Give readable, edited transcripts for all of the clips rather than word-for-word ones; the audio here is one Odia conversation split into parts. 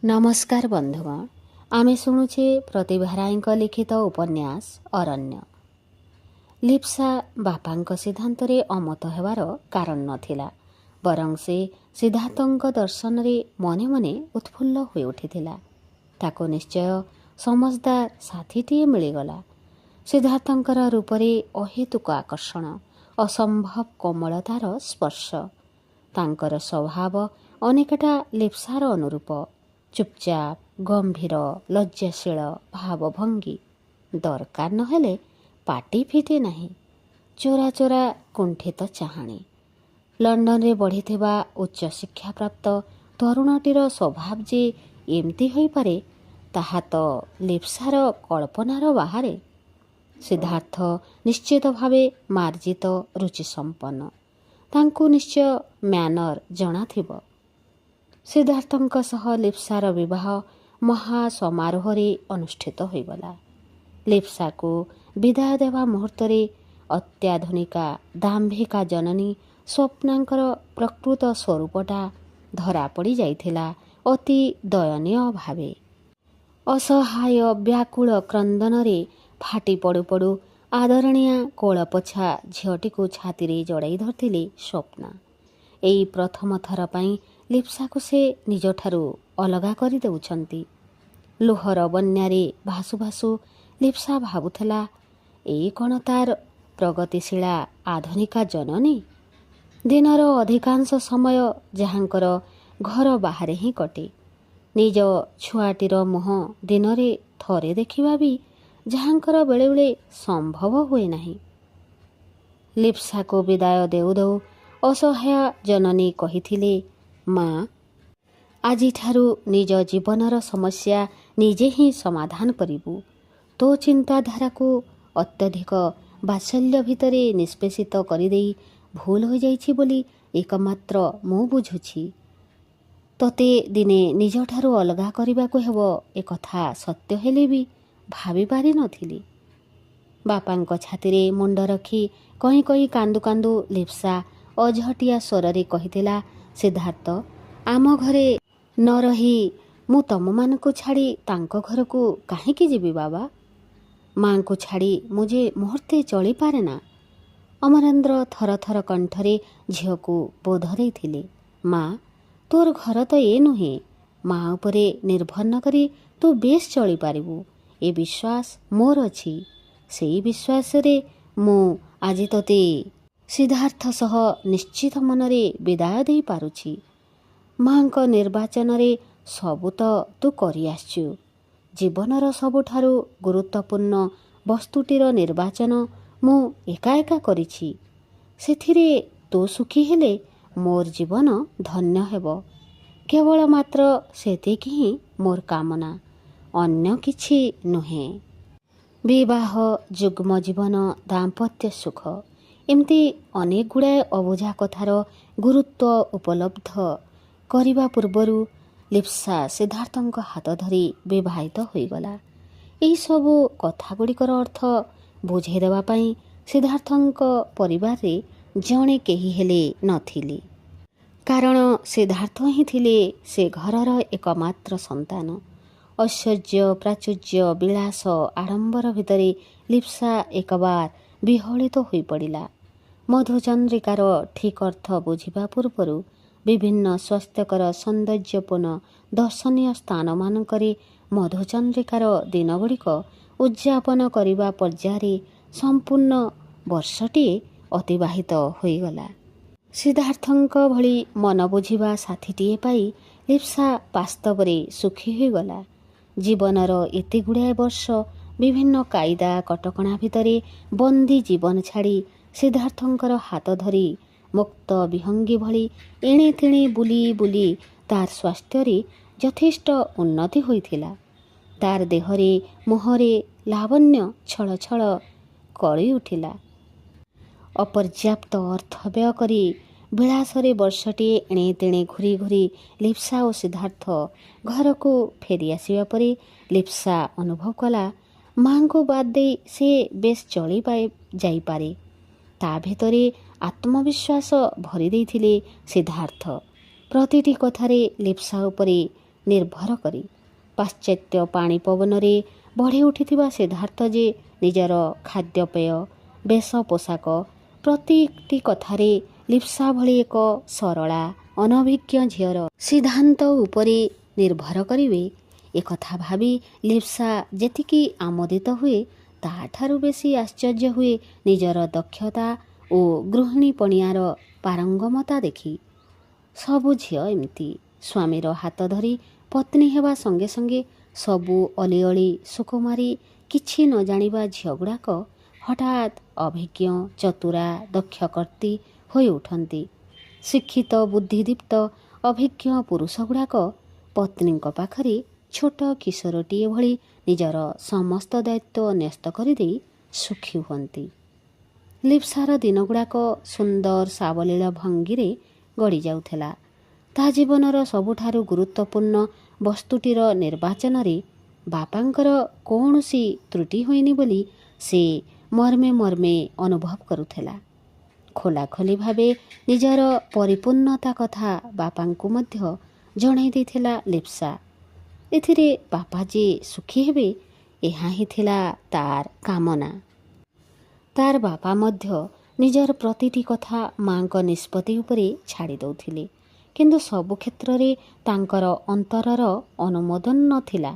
नमस्कार बंधुगण, आमे शुणुचे प्रतिभा रायଙ୍କ लिखित उपन्यास अरण्य। लिप्सा बापाଙ୍କ सिद्धांतरे अमत हेबार कारण नथिला, बरं से सिद्धार्थଙ୍କ दर्शनरे मने मने उत्फुल्ल होई उठिथिला। ताको निश्चय समझदार साथीटिए मिलिगला। सिद्धार्थଙ୍କର रूपरे अहेतुक आकर्षण, असंभव कोमलतार स्पर्श। तांकर स्वभाव अनेकटा लिप्सार अनुरूप। चुपचाप, गंभीर, लज्जाशील भावभंगी। दरकार नहेले पाटी फिटे नाही। चोरा चोरा कुंठित चाहाणी। लंडन बढ़िथिबा उच्च शिक्षा प्राप्त तरुणटीर स्वभाव जे एमती होई पारे ताहा तो लिप्सार कल्पनार बाहारे। सिद्धार्थ निश्चित भावे मार्जित रुचि संपन्न। तांकु निश्चय म्यानर जनाथिब। सिद्धार्थଙ୍କ सह लिप्सार विवाह महासमारोहरे अनुष्ठित होइगला। लिप्साको विदाय देवा मुहूर्तरे अत्याधुनिका दाम्भिका जननी स्वप्नांकर प्रकृत स्वरूपटा धरा पड़ी जाइथिला अति दयनीय भावे। असहाय व्याकुल क्रंदनरे फाटी पड़ू पड़ू आदरणीया कोलपछा झीटीको छातीरे जड़ाई धरथिले स्वप्ना। एई प्रथम थर पाई लिप्साको से निजठारू अलगा करि देउछन्ति। लुहर बन्यारे भासु भासु लिप्सा भाबुथला, एई कण तार प्रगतिशीला आधुनिका जननी। दिनर अधिकांश समय जहाँकर घर बाहरे ही कटे। निज छुआटीर मुह दिनरे थरे देखिबा भी जहाँकर बेले बेले संभव हुए नाही। लिप्साको विदाय देउ देउ असहाय जननी कहिथिले, माँ, आजिठारू निज जीवनर समस्या निजे ही समाधान करिबु। तो चिंताधारा को अत्यधिक बात्सल्य भितरे निष्पेषित करिदेई भूल हो जाइछि बोली एकमात्र मु बुझुछि। तते दिने निजठारू अलगा करिबाको हेबो एकथा सत्य हेले भी भाबी पारि नथिली। बापाଙ୍କ छातीरे मुंड रखी कहीं कहीं कांदु कांदु लिप्सा अझटिया स्वररे कहिथिला, सिद्धार्थ, आम घरे न रही मु तममानकु छाड़ी तांको घरकु काहींकी जीवी बाबा? माँ को छाड़ी मुझे मुहूर्ते चली पारे ना। अमरेंद्र थर थर कंठरे झील को बोध देइथिले, माँ, तोर घर तो ए नुहे। माँ उपरे निर्भर न करी तू बेस चली पारिबु, ए विश्वास मोर अछि। सेई विश्वास रे मु आजि तते सिद्धार्थ सह निश्चित मनरे विदाय देई पारुछि। माँक निर्वाचन रे सबु तो तू करि आछ्छु। जीवनर सबुठारु गुरुत्वपूर्ण वस्तुटीर निर्वाचन मु एका एका करिछि। सेथिरे तू सुखी हेले मोर जीवन धन्य हेबो। केवल मात्र सेतिकी ही मोर कामना, अन्य किछि नुहे। विवाह, जुग्म जीवन, दाम्पत्य सुख, एमती अनेक गुड़ाए अबुझा कथार गुरुत्व उपलब्ध करिबा पूर्वरु लिप्सा सिद्धार्थଙ୍କ हाथ धरी विवाहित होइगला। एही सबु कथागुड़िकर अर्थ बुझाई देवा पाई सिद्धार्थଙ୍କ परिवारे जणे केही हेले नथिले। कारण सिद्धार्थ ही थिले से घरर एकमात्र संतान। ऐश्वर्य, प्राचुर्य, विलास, आडंबर भितरे लिप्सा एकबार विहलित होई पड़िला। मधुचंद्रिकार ठीक अर्थ बुझिबा पूर्वरु विभिन्न स्वास्थ्यकर सौंदर्यपूर्ण दर्शनीय स्थान मानकरे मधुचंद्रिकार दिन गुड़िक उद्यापन करिबा पर्याୟରେ संपूर्ण वर्षटीए अतिबाहित होइगला। सिद्धार्थଙ୍କ भଳି मन बुझिबा साथीटीए पाई लिप्सा वास्तवरे सुखी होइगला। जीवनर एते गुड़ाए वर्ष विभिन्न कायदा कटकणा भितरे बंदी जीवन छाड़ी सिद्धार्थଙ୍କର हाथ धरी मुक्त विहंगी भली एणे तेणे बुली बुली तार स्वास्थ्य यथेष्ट उन्नति होइथिला। तार देहरे मुहरे लावण्य छल छल करी उठिला। अपर्याप्त अर्थ व्यय करी विलासरे वर्षटीए एणे तेणे घुरी घुरी लिप्सा और सिद्धार्थ घर को फेरी आसिबा परे लिप्सा अनुभव कला, माँ को बाद दे से बेस चली जाइपारे। ता भितरे आत्मविश्वास भरी देइथिले सिद्धार्थ। प्रतिटी कथारे लिप्सा उपरे ନିର୍ଭର କରି। ପାଶ୍ଚାତ୍ୟ ପାଣି ପବନରେ ବଢ଼ି ଉଠିଥିବା ସିଦ୍ଧାର୍ଥ ଯେ ନିଜର ଖାଦ୍ୟପେୟ, ବେଶ ପୋଷାକ ପ୍ରତିଟି କଥାରେ ଲିପ୍ସା ଭଳି ଏକ ସରଳା ଅନଭିଜ୍ଞ ଝିଅର ସିଦ୍ଧାନ୍ତ ଉପରେ ନିର୍ଭର କରିବେ, ଏକଥା ଭାବି ଲିପ୍ସା ଯେତିକି ଆମୋଦିତ ହୁଏ, ତାହାଠାରୁ ବେଶୀ ଆଶ୍ଚର୍ଯ୍ୟ ହୁଏ ନିଜର ଦକ୍ଷତା ଓ ଗୃହିଣୀପଣିଆର ପାରଙ୍ଗମତା ଦେଖି। ସବୁ ଝିଅ ଏମିତି ସ୍ୱାମୀର ହାତ ଧରି ପତ୍ନୀ ହେବା ସଙ୍ଗେ ସଙ୍ଗେ ସବୁ ଅଲିଅଳି ସୁକୁମାରୀ କିଛି ନ ଜାଣିବା ଝିଅଗୁଡ଼ାକ ହଠାତ୍ ଅଭିଜ୍ଞ, ଚତୁରା, ଦକ୍ଷକର୍ତ୍ତୀ ହୋଇ ଉଠନ୍ତି। ଶିକ୍ଷିତ, ବୁଦ୍ଧିଦୀପ୍ତ, ଅଭିଜ୍ଞ ପୁରୁଷଗୁଡ଼ାକ ପତ୍ନୀଙ୍କ ପାଖରେ ଛୋଟ କିଶୋରଟିଏ ଭଳି ନିଜର ସମସ୍ତ ଦାୟିତ୍ୱ ନ୍ୟସ୍ତ କରିଦେଇ ସୁଖୀ ହୁଅନ୍ତି। ଲିପ୍ସାର ଦିନଗୁଡ଼ାକ ସୁନ୍ଦର ସାବଲୀଳ ଭଙ୍ଗୀରେ ଗଡ଼ି ଯାଉଥିଲା। ତା ଜୀବନର ସବୁଠାରୁ ଗୁରୁତ୍ୱପୂର୍ଣ୍ଣ ବସ୍ତୁଟିର ନିର୍ବାଚନରେ ବାପାଙ୍କର କୌଣସି ତ୍ରୁଟି ହୋଇନି ବୋଲି ସେ ମର୍ମେ ମର୍ମେ ଅନୁଭବ କରୁଥିଲା। ଖୋଲାଖୋଲି ଭାବେ ନିଜର ପରିପୂର୍ଣ୍ଣତା କଥା ବାପାଙ୍କୁ ମଧ୍ୟ ଜଣାଇ ଦେଇଥିଲା ଲିପ୍ସା। ଏଥିରେ ବାପା ଯେ ସୁଖୀ ହେବେ, ଏହା ହିଁ ଥିଲା ତାର କାମନା। ତାର ବାପା ମଧ୍ୟ ନିଜର ପ୍ରତିଟି କଥା ମାଙ୍କ ନିଷ୍ପତ୍ତି ଉପରେ ଛାଡ଼ି ଦେଉଥିଲେ, କିନ୍ତୁ ସବୁ କ୍ଷେତ୍ରରେ ତାଙ୍କର ଅନ୍ତରର ଅନୁମୋଦନ ନଥିଲା।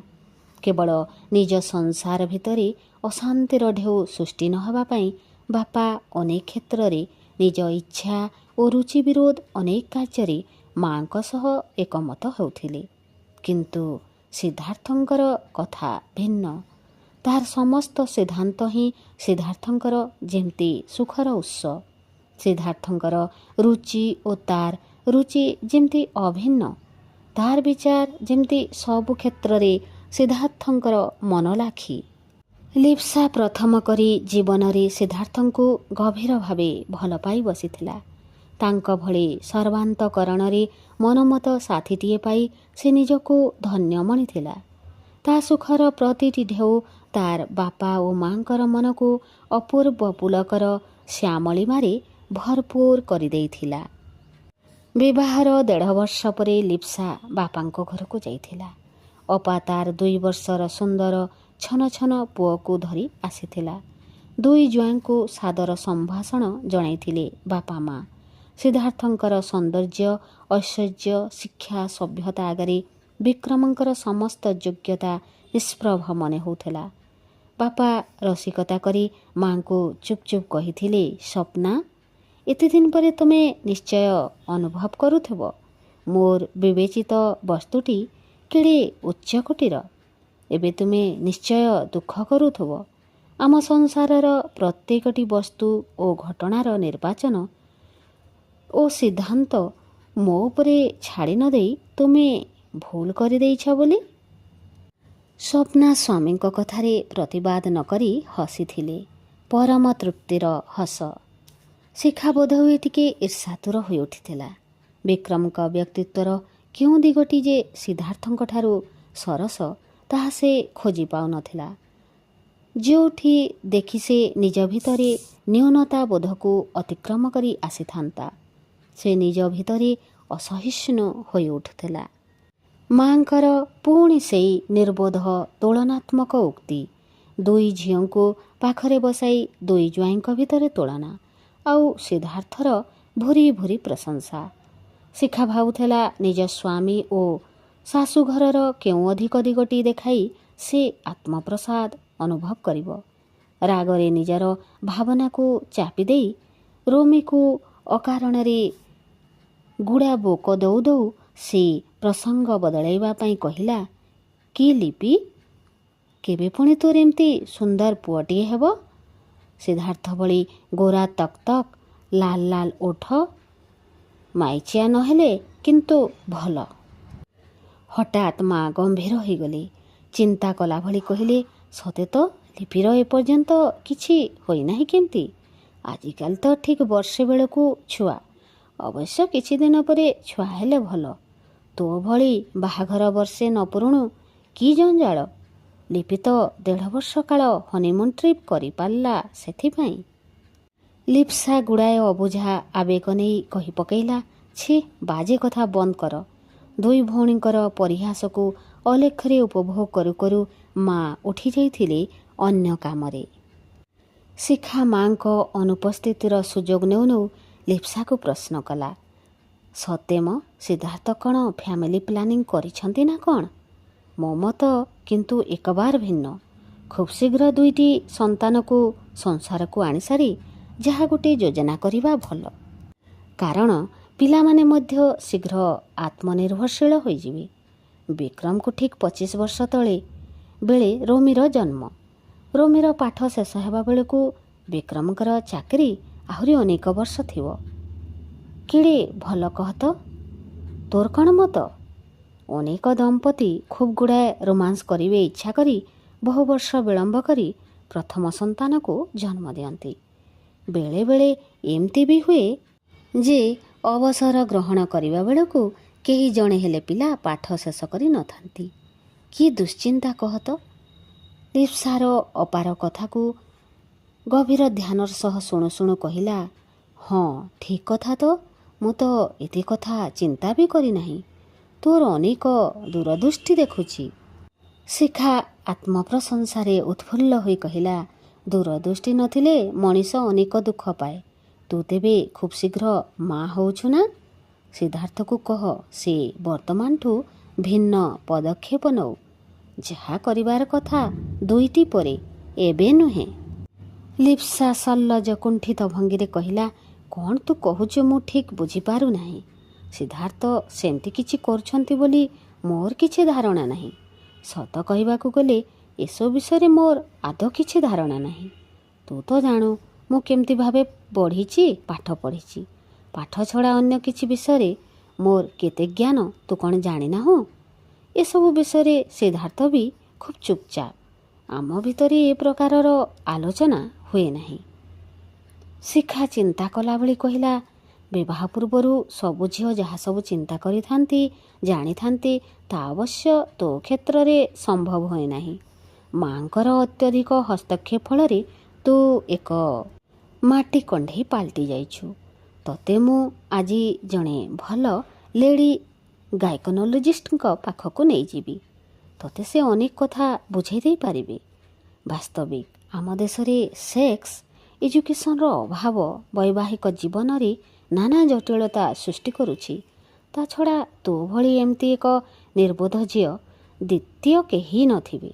କେବଳ ନିଜ ସଂସାର ଭିତରେ ଅଶାନ୍ତିର ଢେଉ ସୃଷ୍ଟି ନ ହେବା ପାଇଁ ବାପା ଅନେକ କ୍ଷେତ୍ରରେ ନିଜ ଇଚ୍ଛା ଓ ରୁଚି ବିରୋଧ ଅନେକ କାର୍ଯ୍ୟରେ ମାଙ୍କ ସହ ଏକମତ ହେଉଥିଲେ। କିନ୍ତୁ ସିଦ୍ଧାର୍ଥଙ୍କର କଥା ଭିନ୍ନ। ତାହାର ସମସ୍ତ ସିଦ୍ଧାନ୍ତ ହିଁ ସିଦ୍ଧାର୍ଥଙ୍କର ଯେମିତି ସୁଖର ଉତ୍ସ। ସିଦ୍ଧାର୍ଥଙ୍କର ରୁଚି ଓ ତାର ରୁଚି ଯେମିତି ଅଭିନ୍ନ। ତାର ବିଚାର ଯେମିତି ସବୁ କ୍ଷେତ୍ରରେ ସିଦ୍ଧାର୍ଥଙ୍କର ମନଲାଖି। ଲିପ୍ସା ପ୍ରଥମ କରି ଜୀବନରେ ସିଦ୍ଧାର୍ଥଙ୍କୁ ଗଭୀର ଭାବେ ଭଲ ପାଇ ବସିଥିଲା। ତାଙ୍କ ଭଳି ସର୍ବାନ୍ତକରଣରେ ମନୋମତ ସାଥୀଟିଏ ପାଇ ସେ ନିଜକୁ ଧନ୍ୟ ମଣିଥିଲା। ତା ସୁଖର ପ୍ରତିଟି ଢେଉ ତାର ବାପା ଓ ମାଙ୍କର ମନକୁ ଅପୂର୍ବ ପୁଲକର ଶ୍ୟାମଳିମାରେ ଭରପୁର କରିଦେଇଥିଲା। ବିବାହର 1.5 ବର୍ଷ ପରେ ଲିପ୍ସା ବାପାଙ୍କ ଘରକୁ ଯାଇଥିଲା। ଅପା ତାର 2 ବର୍ଷର ସୁନ୍ଦର ଛନ ଛନ ପୁଅକୁ ଧରି ଆସିଥିଲା। 2 ଜ୍ୱାଇଁଙ୍କୁ ସାଦର ସମ୍ଭାଷଣ ଜଣାଇଥିଲେ ବାପା ମା। ସିଦ୍ଧାର୍ଥଙ୍କର ସୌନ୍ଦର୍ଯ୍ୟ, ଐଶ୍ୱର୍ଯ୍ୟ, ଶିକ୍ଷା, ସଭ୍ୟତା ଆଗରେ ବିକ୍ରମଙ୍କର ସମସ୍ତ ଯୋଗ୍ୟତା ନିଷ୍ପ୍ରଭ ମନେ ହେଉଥିଲା। ବାପା ରସିକତା କରି ମାଙ୍କୁ ଚୁପ୍ ଚୁପ୍ କହିଥିଲେ, ସ୍ୱପ୍ନା, ଏତେ ଦିନ ପରେ ତୁମେ ନିଶ୍ଚୟ ଅନୁଭବ କରୁଥିବ ମୋର ବିବେଚିତ ବସ୍ତୁଟି କେଡ଼େ ଉଚ୍ଚକୋଟୀର। ଏବେ ତୁମେ ନିଶ୍ଚୟ ଦୁଃଖ କରୁଥିବ। ଆମ ସଂସାରର ପ୍ରତ୍ୟେକଟି ବସ୍ତୁ ଓ ଘଟଣାର ନିର୍ବାଚନ ଓ ସିଦ୍ଧାନ୍ତ ମୋ ଉପରେ ଛାଡ଼ି ନ ଦେଇ ତୁମେ ଭୁଲ କରିଦେଇଛ ବୋଲି। ସ୍ୱପ୍ନା ସ୍ୱାମୀଙ୍କ କଥାରେ ପ୍ରତିବାଦ ନ କରି ହସିଥିଲେ। ପରମ ତୃପ୍ତିର ହସ। ଶିଖା ବୋଧହୁଏ ଟିକେ ଈର୍ଷାତୁର ହୋଇ ଉଠିଥିଲା। ବିକ୍ରମଙ୍କ ବ୍ୟକ୍ତିତ୍ୱର କେଉଁ ଦିଗଟି ଯେ ସିଦ୍ଧାର୍ଥଙ୍କଠାରୁ ସରସ, ତାହା ସେ ଖୋଜି ପାଉନଥିଲା। ଯେଉଁଠି ଦେଖି ସେ ନିଜ ଭିତରେ ନ୍ୟୁନତା ବୋଧକୁ ଅତିକ୍ରମ କରି ଆସିଥାନ୍ତା, ସେ ନିଜ ଭିତରେ ଅସହିଷ୍ଣୁ ହୋଇ ଉଠୁଥିଲା। ମାଙ୍କର ପୁଣି ସେଇ ନିର୍ବୋଧ ତୁଳନାତ୍ମକ ଉକ୍ତି। 2 ଝିଅଙ୍କୁ ପାଖରେ ବସାଇ 2 ଜ୍ୱାଇଁଙ୍କ ଭିତରେ ତୁଳନା, ଆଉ ସିଦ୍ଧାର୍ଥର ଭୁରି ଭୁରି ପ୍ରଶଂସା। ଶିଖା ଭାବୁଥିଲା ନିଜ ସ୍ୱାମୀ ଓ ଶାଶୁଘରର କେଉଁ ଅଧିକ ଦିଗଟି ଦେଖାଇ ସେ ଆତ୍ମପ୍ରସାଦ ଅନୁଭବ କରିବ। ରାଗରେ ନିଜର ଭାବନାକୁ ଚାପି ଦେଇ ରୋମିକୁ ଅକାରଣରେ ଗୁଡ଼ା ବୋକ ଦଉ ଦଉ ସେ ପ୍ରସଙ୍ଗ ବଦଳାଇବା ପାଇଁ କହିଲା, କି ଲିପି, କେବେ ପୁଣି ତୋର ଏମିତି ସୁନ୍ଦର ପୁଅଟିଏ ହେବ? ସିଦ୍ଧାର୍ଥ ଭଳି ଗୋରା ତକ୍ ତକ୍, ଲାଲ ଲାଲ ଓଠ, ମାଇଚିଆ ନହେଲେ କିନ୍ତୁ ଭଲ। ହଠାତ୍ ମା ଗମ୍ଭୀର ହୋଇଗଲେ। ଚିନ୍ତା କଲା ଭଳି କହିଲେ, ସତେ ତ ଲିପିର ଏପର୍ଯ୍ୟନ୍ତ କିଛି ହୋଇନାହିଁ କେମିତି? ଆଜିକାଲି ତ ଠିକ୍ ବର୍ଷେ ବେଳକୁ ଛୁଆ। ଅବଶ୍ୟ କିଛି ଦିନ ପରେ ଛୁଆ ହେଲେ ଭଲ। ତୋ ଭଳି ବାହାଘର ବର୍ଷେ ନ ପୁରୁଣୁ କି ଜଞ୍ଜାଳ। ଲିପି ତ 1.5 ବର୍ଷ କାଳ ହନିମୁନ୍ ଟ୍ରିପ୍ କରିପାରିଲା ସେଥିପାଇଁ। ଲିପ୍ସା ଗୁଡ଼ାଏ ଅବୁଝା ଆବେଗ ନେଇ କହି ପକାଇଲା, ଛି, ବାଜେ କଥା ବନ୍ଦ କର। ଦୁଇ ଭଉଣୀଙ୍କର ପରିହାସକୁ ଅଲେଖରେ ଉପଭୋଗ କରୁ କରୁ ମା ଉଠି ଯାଇଥିଲେ ଅନ୍ୟ କାମରେ। ଶିଖା ମାଙ୍କ ଅନୁପସ୍ଥିତିର ସୁଯୋଗ ନେଉ ନେଉ ଲିପ୍ସାକୁ ପ୍ରଶ୍ନ କଲା, ସତେ ମ ସିଦ୍ଧାର୍ଥ କ'ଣ ଫ୍ୟାମିଲି ପ୍ଲାନିଂ କରିଛନ୍ତି ନା କ'ଣ? ମୋ ମତ କିନ୍ତୁ ଏକବାର ଭିନ୍ନ। ଖୁବ୍ ଶୀଘ୍ର ଦୁଇଟି ସନ୍ତାନକୁ ସଂସାରକୁ ଆଣିସାରି ଯାହା ଗୋଟିଏ ଯୋଜନା କରିବା ଭଲ। କାରଣ ପିଲାମାନେ ମଧ୍ୟ ଶୀଘ୍ର ଆତ୍ମନିର୍ଭରଶୀଳ ହୋଇଯିବେ। ବିକ୍ରମକୁ ଠିକ୍ 25 ବର୍ଷ ବେଳେ ରୋମିର ଜନ୍ମ। ରୋମିର ପାଠ ଶେଷ ହେବା ବେଳକୁ ବିକ୍ରମଙ୍କର ଚାକିରି ଆହୁରି ଅନେକ ବର୍ଷ ଥିବ। କିଡ଼େ ଭଲ କହ ତ, ତୋର କ'ଣ ମତ? ଅନେକ ଦମ୍ପତି ଖୁବ୍ ଗୁଡ଼ାଏ ରୋମାନ୍ସ କରିବେ ଇଚ୍ଛା କରି ବହୁ ବର୍ଷ ବିଳମ୍ବ କରି ପ୍ରଥମ ସନ୍ତାନକୁ ଜନ୍ମ ଦିଅନ୍ତି। ବେଳେବେଳେ ଏମିତି ବି ହୁଏ ଯେ ଅବସର ଗ୍ରହଣ କରିବା ବେଳକୁ କେହି ଜଣେ ହେଲେ ପିଲା ପାଠ ଶେଷ କରି ନଥାନ୍ତି। କି ଦୁଶ୍ଚିନ୍ତା କହ ତ? ଲିପ୍ସାର ଅପାର କଥାକୁ ଗଭୀର ଧ୍ୟାନର ସହ ଶୁଣୁ ଶୁଣୁ କହିଲା, ହଁ ଠିକ୍ କଥା ତ, ମୁଁ ତ ଏତେ କଥା ଚିନ୍ତା ବି କରିନାହିଁ। ତୋର ଅନେକ ଦୂରଦୃଷ୍ଟି ଦେଖୁଛି। ଶିଖା ଆତ୍ମପ୍ରଶଂସାରେ ଉତ୍ଫୁଲ୍ଲ ହୋଇ କହିଲା, ଦୂରଦୃଷ୍ଟି ନଥିଲେ ମଣିଷ ଅନେକ ଦୁଃଖ ପାଏ। ତୁ ତେବେ ଖୁବ୍ ଶୀଘ୍ର ମା ହେଉଛୁ ନା? ସିଦ୍ଧାର୍ଥକୁ କହ ସେ ବର୍ତ୍ତମାନଠୁ ଭିନ୍ନ ପଦକ୍ଷେପ ନେଉ। ଯାହା କରିବାର କଥା ଦୁଇଟି ପରେ, ଏବେ ନୁହେଁ। ଲିପ୍ସା ସଲ୍ଲଜ କୁଣ୍ଠିତ ଭଙ୍ଗୀରେ କହିଲା, କ'ଣ ତୁ କହୁଛୁ ମୁଁ ଠିକ୍ ବୁଝିପାରୁନାହିଁ। ସିଦ୍ଧାର୍ଥ ସେମିତି କିଛି କରୁଛନ୍ତି ବୋଲି ମୋର କିଛି ଧାରଣା ନାହିଁ। ସତ କହିବାକୁ ଗଲେ ଏସବୁ ବିଷୟରେ ମୋର ଆଦୌ କିଛି ଧାରଣା ନାହିଁ। ତୁ ତ ଜାଣୁ ମୁଁ କେମିତି ଭାବେ ବଢ଼ିଛି, ପାଠ ପଢ଼ିଛି। ପାଠ ଛଡ଼ା ଅନ୍ୟ କିଛି ବିଷୟରେ ମୋର କେତେ ଜ୍ଞାନ ତୁ କ'ଣ ଜାଣିନାହୁଁ? ଏସବୁ ବିଷୟରେ ସିଦ୍ଧାର୍ଥ ବି ଖୁବ୍ ଚୁପଚାପ। ଆମ ଭିତରେ ଏ ପ୍ରକାରର ଆଲୋଚନା ହୁଏ ନାହିଁ। ଶିଖା ଚିନ୍ତା କଲାଭଳି କହିଲା, ବିବାହ ପୂର୍ବରୁ ସବୁ ଝିଅ ଯାହା ସବୁ ଚିନ୍ତା କରିଥାନ୍ତି, ଜାଣିଥାନ୍ତି, ତା ଅବଶ୍ୟ ତୋ କ୍ଷେତ୍ରରେ ସମ୍ଭବ ହୁଏ ନାହିଁ। ମାଙ୍କର ଅତ୍ୟଧିକ ହସ୍ତକ୍ଷେପ ଫଳରେ ତୁ ଏକ ମାଟି କଣ୍ଢେଇ ପାଲଟି ଯାଇଛୁ। ତତେ ମୁଁ ଆଜି ଜଣେ ଭଲ ଲେଡି ଗାଇକୋନୋଲୋଜିଷ୍ଟଙ୍କ ପାଖକୁ ନେଇଯିବି। ତତେ ସେ ଅନେକ କଥା ବୁଝାଇ ଦେଇପାରିବେ। ବାସ୍ତବିକ ଆମ ଦେଶରେ ସେକ୍ସ ଏଜୁକେସନର ଅଭାବ ବୈବାହିକ ଜୀବନରେ ନାନା ଜଟିଳତା ସୃଷ୍ଟି କରୁଛି। ତା ଛଡ଼ା ତୋ ଭଳି ଏମିତି ଏକ ନିର୍ବୋଧ ଝିଅ ଦ୍ୱିତୀୟ କେହି ନଥିବେ।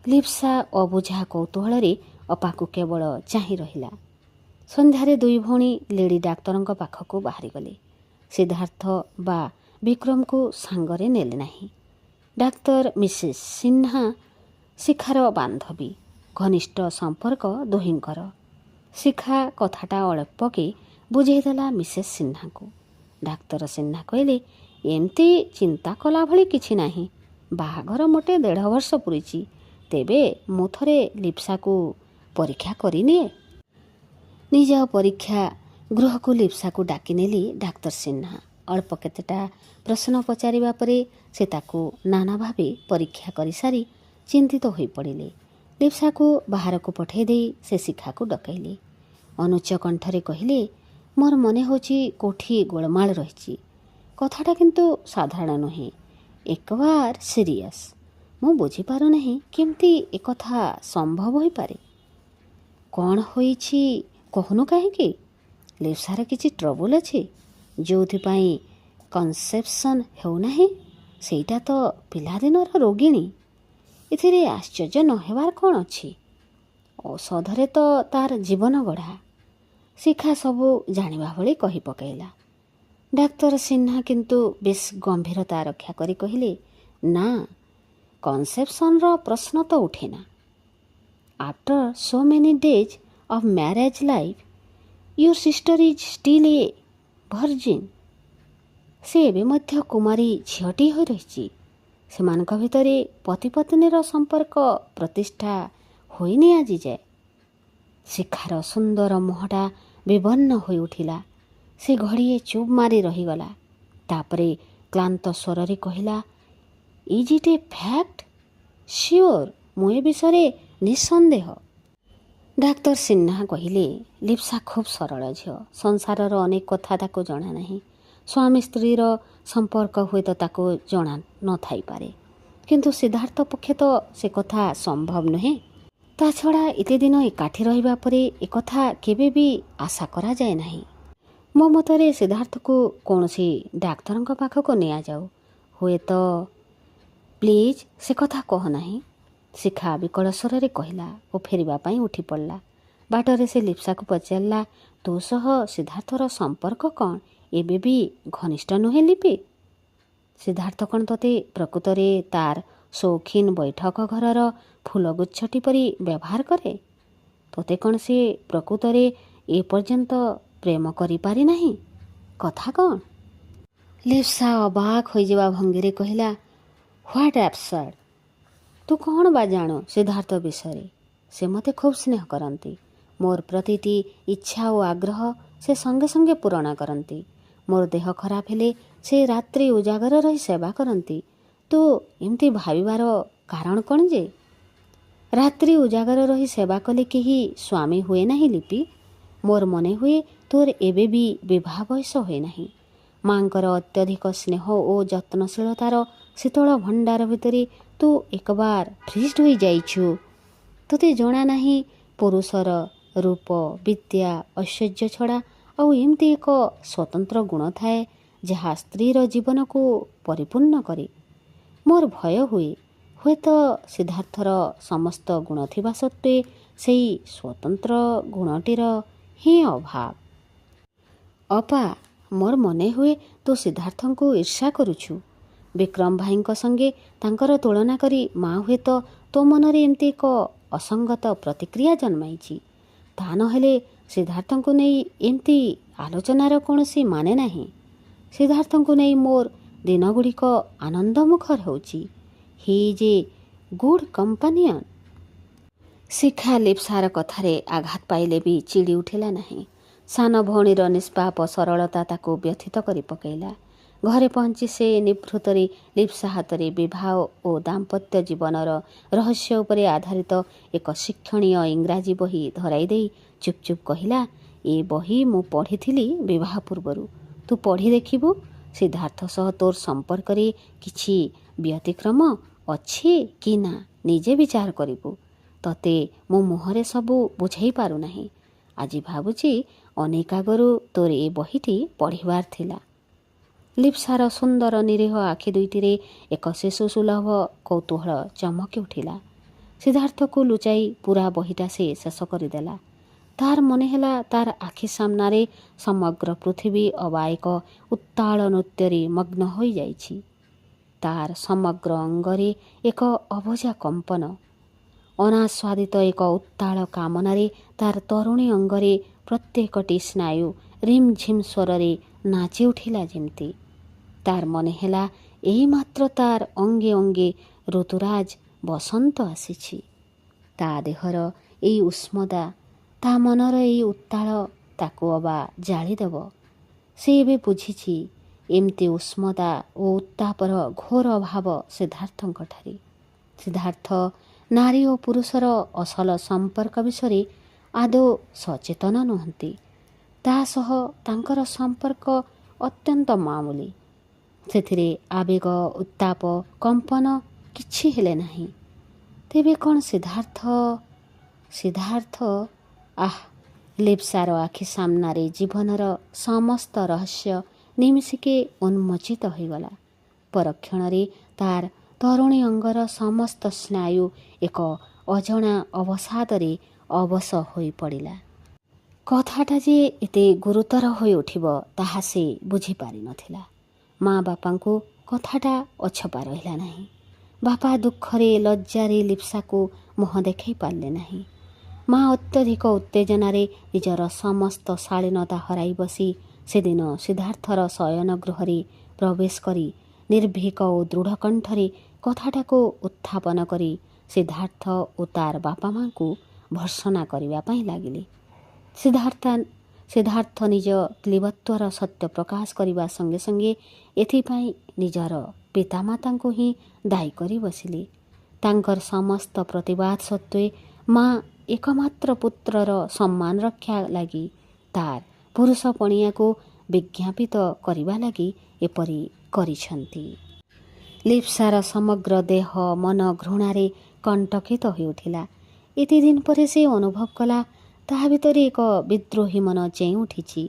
ଲିପ୍ସା ଅବୁଝା କୌତୂହଳରେ ଅପାକୁ କେବଳ ଚାହିଁ ରହିଲା। ସନ୍ଧ୍ୟାରେ ଦୁଇ ଭଉଣୀ ଲେଡି ଡାକ୍ତରଙ୍କ ପାଖକୁ ବାହାରିଗଲେ। ସିଦ୍ଧାର୍ଥ ବା ବିକ୍ରମକୁ ସାଙ୍ଗରେ ନେଲେ ନାହିଁ। ଡାକ୍ତର ମିସେସ୍ ସିହ୍ନା ଶିଖାର ବାନ୍ଧବୀ। ଘନିଷ୍ଠ ସମ୍ପର୍କ ଦୁହିଁଙ୍କର। ଶିଖା କଥାଟା ଅଳ୍ପକେ ବୁଝେଇଦେଲା ମିସେସ୍ ସିହ୍ନାଙ୍କୁ। ଡାକ୍ତର ସିହ୍ନା କହିଲେ, ଏମିତି ଚିନ୍ତା କଲା ଭଳି କିଛି ନାହିଁ। ବାହାଘର ମୋଟେ 1.5 ବର୍ଷ ପୂରିଛି। ତେବେ ମୁଁ ଥରେ ଲିପ୍ସାକୁ ପରୀକ୍ଷା କରିନିଏ। ନିଜ ପରୀକ୍ଷା ଗୃହକୁ ଲିପ୍ସାକୁ ଡାକିନେଲି ଡାକ୍ତର ସିହ୍ନା। ଅଳ୍ପ କେତେଟା ପ୍ରଶ୍ନ ପଚାରିବା ପରେ ସେ ତାକୁ ନାନା ଭାବେ ପରୀକ୍ଷା କରିସାରି ଚିନ୍ତିତ ହୋଇପଡ଼ିଲେ। ଲିପ୍ସାକୁ ବାହାରକୁ ପଠାଇ ଦେଇ ସେ ଶିଖାକୁ ଡକାଇଲେ। ଅନୁଚ୍ଚ କଣ୍ଠରେ କହିଲେ, ମୋର ମନେ ହେଉଛି କେଉଁଠି ଗୋଳମାଳ ରହିଛି। କଥାଟା କିନ୍ତୁ ସାଧାରଣ ନୁହେଁ, ଏକବାର ସିରିୟସ୍। ମୁଁ ବୁଝିପାରୁନାହିଁ କେମିତି ଏକଥା ସମ୍ଭବ ହୋଇପାରେ। କ'ଣ ହୋଇଛି କହୁନୁ କାହିଁକି? ଲିପ୍ସାର କିଛି ଟ୍ରବୁଲ୍ ଅଛି ଯେଉଁଥିପାଇଁ କନସେପ୍ସନ୍ ହେଉନାହିଁ? ସେଇଟା ତ ପିଲାଦିନର ରୋଗିଣୀ। ଏଥିରେ ଆଶ୍ଚର୍ଯ୍ୟ ନ ହେବାର କ'ଣ ଅଛି? ଔଷଧରେ ତ ତାର ଜୀବନ ଗଢ଼ା। ଶିଖା ସବୁ ଜାଣିବା ଭଳି କହି ପକାଇଲା। ଡାକ୍ତର ସିହ୍ନା କିନ୍ତୁ ବେଶ୍ ଗମ୍ଭୀରତା ରକ୍ଷା କରି କହିଲେ, ନା, କନସେପ୍ସନ୍ର ପ୍ରଶ୍ନ ତ ଉଠେନା। After so many days of marriage life your sister is still a virgin. ସେ ଏବେ ମଧ୍ୟ କୁମାରୀ ଝିଅଟି ହୋଇ ରହିଛି। ସେମାନଙ୍କ ଭିତରେ ପତିପତ୍ନୀର ସମ୍ପର୍କ ପ୍ରତିଷ୍ଠା ହୋଇନି ଆଜି ଯାଏ। ଶିଖାର ସୁନ୍ଦର ମୁହଁଟା ବିବର୍ଣ୍ଣ ହୋଇ ଉଠିଲା। ସେ ଘଡ଼ିଏ ଚୁପ୍ ମାରି ରହିଗଲା। ତାପରେ କ୍ଳାନ୍ତ ସ୍ୱରରେ କହିଲା, is it A fact? Sure, ମୁଁ ଏ ବିଷୟରେ ନିଃସନ୍ଦେହ। ଡାକ୍ତର ସିହ୍ନା କହିଲେ, ଲିପ୍ସା ଖୁବ୍ ସରଳ ଝିଅ। ସଂସାରର ଅନେକ କଥା ତାକୁ ଜଣା ନାହିଁ। ସ୍ୱାମୀ ସ୍ତ୍ରୀର ସମ୍ପର୍କ ହୁଏତ ତାକୁ ଜଣା ନଥାଇପାରେ, କିନ୍ତୁ ସିଦ୍ଧାର୍ଥ ପକ୍ଷେ ତ ସେ କଥା ସମ୍ଭବ ନୁହେଁ। ତା ଛଡ଼ା ଏତେ ଦିନ ଏକାଠି ରହିବା ପରେ ଏକଥା କେବେ ବି ଆଶା କରାଯାଏ ନାହିଁ। ମୋ ମତରେ ସିଦ୍ଧାର୍ଥକୁ କୌଣସି ଡାକ୍ତରଙ୍କ ପାଖକୁ ନିଆଯାଉ। ହୁଏତ ପ୍ଲିଜ୍ ସେ କଥା କହ ନାହିଁ, ଶିଖା ବିକଳ ସ୍ୱରରେ କହିଲା ଓ ଫେରିବା ପାଇଁ ଉଠି ପଡ଼ିଲା। ବାଟରେ ସେ ଲିପ୍ସାକୁ ପଚାରିଲା, ତୋ ସହ ସିଦ୍ଧାର୍ଥର ସମ୍ପର୍କ କ'ଣ? ଏବେ ବି ଘନିଷ୍ଠ ନୁହେଁ ଲିପି? ସିଦ୍ଧାର୍ଥ କ'ଣ ତୋତେ ପ୍ରକୃତରେ ତାର ସୌଖିନ ବୈଠକ ଘରର ଫୁଲଗୁଚ୍ଛଟି ପରି ବ୍ୟବହାର କରେ? ତୋତେ କ'ଣ ସେ ପ୍ରକୃତରେ ଏପର୍ଯ୍ୟନ୍ତ ପ୍ରେମ କରିପାରି ନାହିଁ? କଥା କ'ଣ? ଲିପ୍ସା ଅବାକ୍ ହୋଇଯିବା ଭଙ୍ଗୀରେ କହିଲା, ହ୍ୱାଟ୍ ଆବସର୍ଡ! ତୁ କ'ଣ ବା ଜାଣୁ ସିଦ୍ଧାର୍ଥ ବିଷୟରେ? ସେ ମୋତେ ଖୁବ୍ ସ୍ନେହ କରନ୍ତି। ମୋର ପ୍ରତିଟି ଇଚ୍ଛା ଓ ଆଗ୍ରହ ସେ ସଙ୍ଗେ ସଙ୍ଗେ ପୂରଣ କରନ୍ତି। ମୋର ଦେହ ଖରାପ ହେଲେ ସେ ରାତ୍ରି ଉଜାଗର ରହି ସେବା କରନ୍ତି। ତୁ ଏମିତି ଭାବିବାର କାରଣ କ'ଣ ଯେ? ରାତ୍ରି ଉଜାଗର ରହି ସେବା କଲେ କେହି ସ୍ୱାମୀ ହୁଏ ନାହିଁ ଲିପି। ମୋର ମନେ ହୁଏ ତୋର ଏବେ ବି ବିବାହ ବୟସ ହୁଏ ନାହିଁ। ମାଙ୍କର ଅତ୍ୟଧିକ ସ୍ନେହ ଓ ଯତ୍ନଶୀଳତାର ଶୀତଳ ଭଣ୍ଡାର ଭିତରେ ତୁ ଏକବାର ଫ୍ରିଜ୍ଡ ହୋଇଯାଇଛୁ। ତୋତେ ଜଣା ନାହିଁ ପୁରୁଷର ରୂପ, ବିଦ୍ୟା, ଐଶ୍ୱର୍ଯ୍ୟ ଛଡ଼ା ଆଉ ଏମିତି ଏକ ସ୍ୱତନ୍ତ୍ର ଗୁଣ ଥାଏ ଯାହା ସ୍ତ୍ରୀର ଜୀବନକୁ ପରିପୂର୍ଣ୍ଣ କରେ। ମୋର ଭୟ ହୁଏ ହୁଏତ ସିଦ୍ଧାର୍ଥର ସମସ୍ତ ଗୁଣ ଥିବା ସତ୍ତ୍ୱେ ସେହି ସ୍ୱତନ୍ତ୍ର ଗୁଣଟିର ହିଁ ଅଭାବ। ଅପା, ମୋର ମନେ ହୁଏ ତୁ ସିଦ୍ଧାର୍ଥଙ୍କୁ ଈର୍ଷା କରୁଛୁ। ବିକ୍ରମ ଭାଇଙ୍କ ସଙ୍ଗେ ତାଙ୍କର ତୁଳନା କରି ମା ହୁଏତ ତୋ ମନରେ ଏମିତି ଏକ ଅସଙ୍ଗତ ପ୍ରତିକ୍ରିୟା ଜନ୍ମାଇଛି। ତା ନହେଲେ ସିଦ୍ଧାର୍ଥଙ୍କୁ ନେଇ ଏମିତି ଆଲୋଚନାର କୌଣସି ମାନେ ନାହିଁ। ସିଦ୍ଧାର୍ଥଙ୍କୁ ନେଇ ମୋର ଦିନଗୁଡ଼ିକ ଆନନ୍ଦମୁଖର ହେଉଛି। He is a good companion. ଶିଖା ଲିପ୍ସାର କଥାରେ ଆଘାତ ପାଇଲେ ବି ଚିଡ଼ି ଉଠିଲା ନାହିଁ। ସାନ ଭଉଣୀର ନିଷ୍ପାପ ସରଳତା ତାକୁ ବ୍ୟଥିତ କରି ପକାଇଲା। ଘରେ ପହଞ୍ଚି ସେ ନିଭୃତରେ ଲିପ୍ସା ହାତରେ ବିବାହ ଓ ଦାମ୍ପତ୍ୟ ଜୀବନର ରହସ୍ୟ ଉପରେ ଆଧାରିତ ଏକ ଶିକ୍ଷଣୀୟ ଇଂରାଜୀ ବହି ଧରାଇ ଦେଇ ଚୁପ୍ ଚୁପ୍ କହିଲା, ଏ ବହି ମୁଁ ପଢ଼ିଥିଲି ବିବାହ ପୂର୍ବରୁ। ତୁ ପଢ଼ି ଦେଖିବୁ। ସିଦ୍ଧାର୍ଥ ସହ ତୋର ସମ୍ପର୍କରେ କିଛି ବ୍ୟତିକ୍ରମ ଅଛି କି ନା ନିଜେ ବିଚାର କରିବୁ। ତତେ ମୋ ମୁହଁରେ ସବୁ ବୁଝାଇ ପାରୁନାହିଁ। ଆଜି ଭାବୁଛି ଅନେକ ଆଗରୁ ତୋର ଏ ବହିଟି ପଢ଼ିବାର ଥିଲା। ଲିପ୍ସାର ସୁନ୍ଦର ନିରୀହ ଆଖି ଦୁଇଟିରେ ଏକ ଶିଶୁ ସୁଲଭ କୌତୂହଳ ଚମକି ଉଠିଲା। ସିଦ୍ଧାର୍ଥକୁ ଲୁଚାଇ ପୁରା ବହିଟା ସେ ଶେଷ କରିଦେଲା। ତାର ମନେ ହେଲା ତାର ଆଖି ସାମ୍ନାରେ ସମଗ୍ର ପୃଥିବୀ ଅବା ଏକ ଉତ୍ତାଳ ନୃତ୍ୟରେ ମଗ୍ନ ହୋଇଯାଇଛି। ତାର ସମଗ୍ର ଅଙ୍ଗରେ ଏକ ଅବୁଝା କମ୍ପନ। ଅନାସ୍ୱାଦିତ ଏକ ଉତ୍ତାଳ କାମନାରେ ତାର ତରୁଣୀ ଅଙ୍ଗରେ ପ୍ରତ୍ୟେକଟି ସ୍ନାୟୁ ରିମ୍ ଝିମ୍ ସ୍ୱରରେ ନାଚି ଉଠିଲା ଯେମିତି। ତାର ମନେ ହେଲା ଏଇମାତ୍ର ତାର ଅଙ୍ଗେ ଅଙ୍ଗେ ଋତୁରାଜ ବସନ୍ତ ଆସିଛି। ତା ଦେହର ଏଇ ଉଷ୍ମତା, ତା ମନର ଏଇ ଉତ୍ତାଳ ତାକୁ ଅବା ଜାଳିଦେବ। ସେ ଏବେ ବୁଝିଛି ଏମିତି ଉଷ୍ମତା ଓ ଉତ୍ତାପର ଘୋର ଅଭାବ ସିଦ୍ଧାର୍ଥଙ୍କଠାରେ। ସିଦ୍ଧାର୍ଥ ନାରୀ ଓ ପୁରୁଷର ଅସଲ ସମ୍ପର୍କ ବିଷୟରେ ଆଦୌ ସଚେତନ ନୁହନ୍ତି। ତା ସହ ତାଙ୍କର ସମ୍ପର୍କ ଅତ୍ୟନ୍ତ ମାମୁଲି। ସେଥିରେ ଆବେଗ, ଉତ୍ତାପ, କମ୍ପନ କିଛି ହେଲେ ନାହିଁ। ତେବେ କ'ଣ ସିଦ୍ଧାର୍ଥ ଆଃ! ଲିପ୍ସାର ଆଖି ସାମ୍ନାରେ ଜୀବନର ସମସ୍ତ ରହସ୍ୟ ନିମିଷିକେ ଉନ୍ମୋଚିତ ହୋଇଗଲା। ପରକ୍ଷଣରେ ତାର ତରୁଣୀ ଅଙ୍ଗର ସମସ୍ତ ସ୍ନାୟୁ ଏକ ଅଜଣା ଅବସାଦରେ ଅବଶ ହୋଇପଡ଼ିଲା। କଥାଟା ଯେ ଏତେ ଗୁରୁତର ହୋଇ ଉଠିବ ତାହା ସେ ବୁଝିପାରିନଥିଲା। ମା ବାପାଙ୍କୁ କଥାଟା ଅଛପା ରହିଲା ନାହିଁ। ବାପା ଦୁଃଖରେ ଲଜ୍ଜାରେ ଲିପ୍ସାକୁ ମୁହଁ ଦେଖାଇ ପାରିଲେ ନାହିଁ। ମା ଅତ୍ୟଧିକ ଉତ୍ତେଜନାରେ ନିଜର ସମସ୍ତ ଶାଳୀନତା ହରାଇ ବସି ସେଦିନ ସିଦ୍ଧାର୍ଥର ଶୟନ ଗୃହରେ ପ୍ରବେଶ କରି ନିର୍ଭୀକ ଓ ଦୃଢ଼ କଣ୍ଠରେ କଥାଟାକୁ ଉତ୍ଥାପନ କରି ସିଦ୍ଧାର୍ଥ ଓ ତାର ବାପା ମାଙ୍କୁ ଭର୍ତ୍ସନା କରିବା ପାଇଁ ଲାଗିଲେ। ସିଦ୍ଧାର୍ଥ ନିଜ କ୍ଳୀବତ୍ୱର ସତ୍ୟ ପ୍ରକାଶ କରିବା ସଙ୍ଗେ ସଙ୍ଗେ ଏଥିପାଇଁ ନିଜର ପିତାମାତାଙ୍କୁ ହିଁ ଦାୟୀ କରି ବସିଲେ। ତାଙ୍କର ସମସ୍ତ ପ୍ରତିବାଦ ସତ୍ତ୍ୱେ ମା ଏକମାତ୍ର ପୁତ୍ରର ସମ୍ମାନ ରକ୍ଷା ଲାଗି ତାର ପୁରୁଷ ପଣିଆକୁ ବିଜ୍ଞାପିତ କରିବା ଲାଗି ଏପରି କରିଛନ୍ତି। ଲିପ୍ସାର ସମଗ୍ର ଦେହ ମନ ଘୃଣାରେ କଣ୍ଟକିତ ହୋଇଉଠିଲା। ଏତେ ଦିନ ପରେ ସେ ଅନୁଭବ କଲା ତାହା ଭିତରେ ଏକ ବିଦ୍ରୋହୀ ମନ ଚେଇଁ ଉଠିଛି।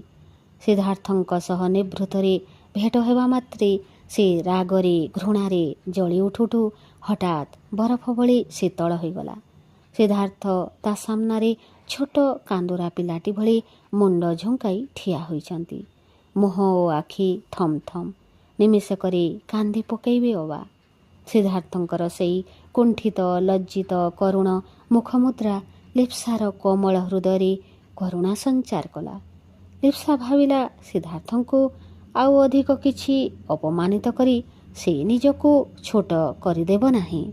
ସିଦ୍ଧାର୍ଥଙ୍କ ସହ ନିଭୃତରେ ଭେଟ ହେବା ମାତ୍ରେ ସେ ରାଗରେ ଘୃଣାରେ ଜଳି ଉଠୁଠୁ ହଠାତ୍ ବରଫ ଭଳି ଶୀତଳ ହୋଇଗଲା। ସିଦ୍ଧାର୍ଥ ତା ସାମ୍ନାରେ ଛୋଟ କାନ୍ଦୁରା ପିଲାଟି ଭଳି ମୁଣ୍ଡ ଝୁଙ୍କାଇ ଠିଆ ହୋଇଛନ୍ତି। ମୁହଁ ଓ ଆଖି ଥମ୍ ଥମ୍, ନିମିଷକରେ କାନ୍ଦି ପକାଇବେ ଅବା। ସିଦ୍ଧାର୍ଥଙ୍କର ସେଇ କୁଣ୍ଠିତ ଲଜ୍ଜିତ କରୁଣ ମୁଖମୁଦ୍ରା ଲିପ୍ସାର କୋମଳ ହୃଦୟରେ କରୁଣା ସଞ୍ଚାର କଲା। ଲିପ୍ସା ଭାବିଲା ସିଦ୍ଧାର୍ଥଙ୍କୁ ଆଉ ଅଧିକ କିଛି ଅପମାନିତ କରି ସେ ନିଜକୁ ଛୋଟ କରିଦେବ ନାହିଁ।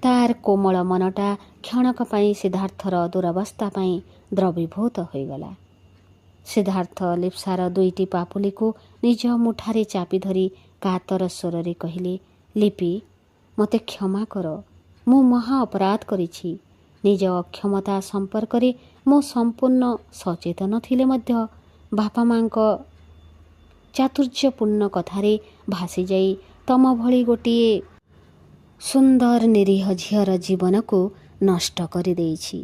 ତାର କୋମଳ ମନଟା କ୍ଷଣକ ପାଇଁ ସିଦ୍ଧାର୍ଥର ଦୁରବସ୍ଥା ପାଇଁ ଦ୍ରବୀଭୂତ ହୋଇଗଲା। ସିଦ୍ଧାର୍ଥ ଲିପ୍ସାର ଦୁଇଟି ପାପୁଲିକୁ ନିଜ ମୁଠାରେ ଚାପି ଧରି କାତର ସ୍ୱରରେ କହିଲେ, ଲିପି, ମୋତେ କ୍ଷମା କର। ମୁଁ ମହା ଅପରାଧ କରିଛି। ନିଜ ଅକ୍ଷମତା ସମ୍ପର୍କରେ ମୁଁ ସମ୍ପୂର୍ଣ୍ଣ ସଚେତନ ଥିଲେ ମଧ୍ୟ ବାପା ମାଙ୍କ ଚାତୁର୍ଯ୍ୟପୂର୍ଣ୍ଣ କଥାରେ ଭାସିଯାଇ ତମ ଭଳି ଗୋଟିଏ ସୁନ୍ଦର ନିରୀହ ଝିଅର ଜୀବନକୁ ନଷ୍ଟ କରିଦେଇଛି।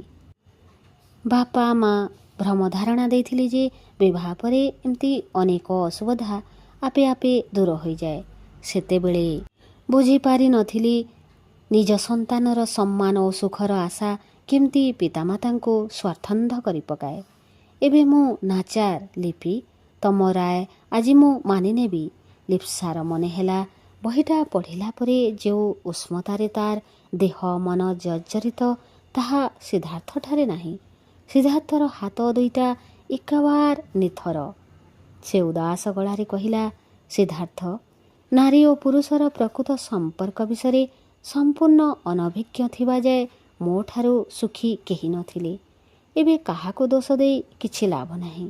ବାପା ମା ଭ୍ରମ ଧାରଣା ଦେଇଥିଲେ ଯେ ବିବାହ ପରେ ଏମିତି ଅନେକ ଅସୁବିଧା ଆପେ ଆପେ ଦୂର ହୋଇଯାଏ। ସେତେବେଳେ ବୁଝିପାରିନଥିଲି ନିଜ ସନ୍ତାନର ସମ୍ମାନ ଓ ସୁଖର ଆଶା କେମିତି ପିତାମାତାଙ୍କୁ ସ୍ୱାର୍ଥନ୍ଧ କରି ପକାଏ। ଏବେ ମୁଁ ନାଚାର ଲିପି, ତମ ରାୟ ଆଜି ମୁଁ ମାନିନେବି। ଲିପ୍ସାର ମନେ ହେଲା ବହିଟା ପଢ଼ିଲା ପରେ ଯେଉଁ ଉଷ୍ମତାରେ ତାର ଦେହ ମନ ଜର୍ଜରିତ ତାହା ସିଦ୍ଧାର୍ଥଠାରେ ନାହିଁ। ସିଦ୍ଧାର୍ଥର ହାତ ଦୁଇଟା ଏକାବାର ନିଥର। ସେ ଉଦାସ ଗଳାରେ କହିଲା, ସିଦ୍ଧାର୍ଥ, ନାରୀ ଓ ପୁରୁଷର ପ୍ରକୃତ ସମ୍ପର୍କ ବିଷୟରେ ସମ୍ପୂର୍ଣ୍ଣ ଅନଭିଜ୍ଞ ଥିବା ଯାଏ ମୋ ଠାରୁ ସୁଖୀ କେହି ନଥିଲେ। ଏବେ କାହାକୁ ଦୋଷ ଦେଇ କିଛି ଲାଭ ନାହିଁ।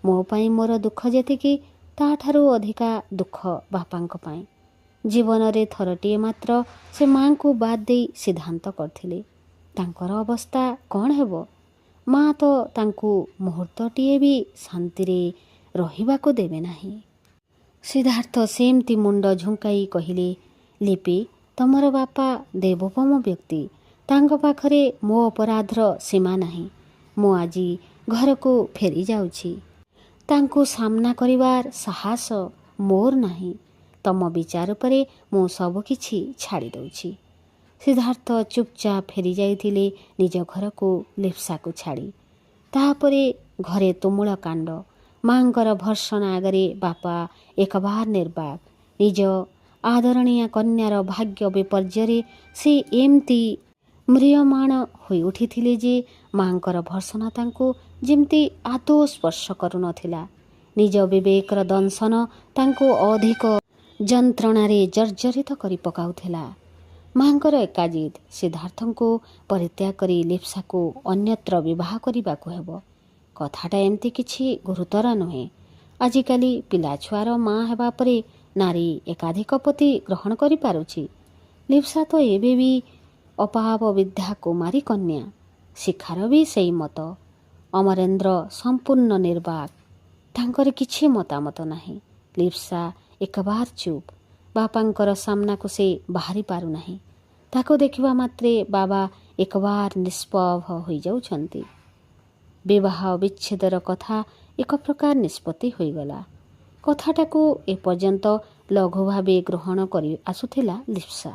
ମୋ ପାଇଁ ମୋର ଦୁଃଖ ଯେତିକି ତାଠାରୁ ଅଧିକା ଦୁଃଖ ବାପାଙ୍କ ପାଇଁ। ଜୀବନରେ ଥରଟିଏ ମାତ୍ର ସେ ମାଙ୍କୁ ବାଦ ଦେଇ ସିଦ୍ଧାନ୍ତ କରିଥିଲେ। ତାଙ୍କର ଅବସ୍ଥା କ'ଣ ହେବ? ମା ତ ତାଙ୍କୁ ମୁହୂର୍ତ୍ତଟିଏ ବି ଶାନ୍ତିରେ ରହିବାକୁ ଦେବେ ନାହିଁ। ସିଦ୍ଧାର୍ଥ ସେମିତି ମୁଣ୍ଡ ଝୁଙ୍କାଇ କହିଲେ, ଲିପି, ତମର ବାପା ଦେବୋପମ ବ୍ୟକ୍ତି। ତାଙ୍କ ପାଖରେ ମୋ ଅପରାଧର ସୀମା ନାହିଁ। ମୁଁ ଆଜି ଘରକୁ ଫେରି ଯାଉଛି। ତାଙ୍କୁ ସାମ୍ନା କରିବାର ସାହସ ମୋର ନାହିଁ। ତମ ବିଚାର ଉପରେ ମୁଁ ସବୁକିଛି ଛାଡ଼ି ଦେଉଛି। ସିଦ୍ଧାର୍ଥ ଚୁପଚାପ ଫେରି ଯାଇଥିଲେ ନିଜ ଘରକୁ ଲିପ୍ସାକୁ ଛାଡ଼ି। ତାହାପରେ ଘରେ ତୁମୁଳ କାଣ୍ଡ। ମାଙ୍କର ଭର୍ସନା ଆଗରେ ବାପା ଏକବାର ନିର୍ବାକ। ନିଜ ଆଦରଣୀୟା କନ୍ୟାର ଭାଗ୍ୟ ବିପର୍ଯ୍ୟୟରେ ସେ ଏମିତି ମ୍ରିୟମାଣ ହୋଇ ଉଠିଥିଲେ ଯେ ମାଙ୍କର ଭର୍ସନା ତାଙ୍କୁ ଯେମିତି ଆଦୌ ସ୍ପର୍ଶ କରୁନଥିଲା। ନିଜ ବିବେକର ଦଂଶନ ତାଙ୍କୁ ଅଧିକ ଯନ୍ତ୍ରଣାରେ ଜର୍ଜରିତ କରି ପକାଉଥିଲା। ମାଙ୍କର ଏକା ଜିଦ୍, ସିଦ୍ଧାର୍ଥଙ୍କୁ ପରିତ୍ୟାଗ କରି ଲିପ୍ସାକୁ ଅନ୍ୟତ୍ର ବିବାହ କରିବାକୁ ହେବ। କଥାଟା ଏମିତି କିଛି ଗୁରୁତର ନୁହେଁ। ଆଜିକାଲି ପିଲାଛୁଆର ମା ହେବା ପରେ ନାରୀ ଏକାଧିକ ପତି ଗ୍ରହଣ କରିପାରୁଛି। ଲିପ୍ସା ତ ଏବେ ବି ଅପାବ ବିଦ୍ୟା କୁମାରୀ କନ୍ୟା। ଶିଖାର ବି ସେଇ ମତ। ଅମରେନ୍ଦ୍ର ସମ୍ପୂର୍ଣ୍ଣ ନିର୍ବାକ। ତାଙ୍କର କିଛି ମତାମତ ନାହିଁ। ଲିପ୍ସା ଏକବାର ଚୁପ୍। ବାପାଙ୍କର ସାମ୍ନାକୁ ସେ ବାହାରି ପାରୁନାହିଁ। ତାକୁ ଦେଖିବା ମାତ୍ରେ ବାବା ଏକବାର ନିଷ୍ପଭ ହୋଇଯାଉଛନ୍ତି। ବିବାହ ବିଚ୍ଛେଦର କଥା ଏକ ପ୍ରକାର ନିଷ୍ପତ୍ତି ହୋଇଗଲା। କଥାଟାକୁ ଏପର୍ଯ୍ୟନ୍ତ ଲଘୁ ଭାବେ ଗ୍ରହଣ କରି ଆସୁଥିଲା ଲିପ୍ସା।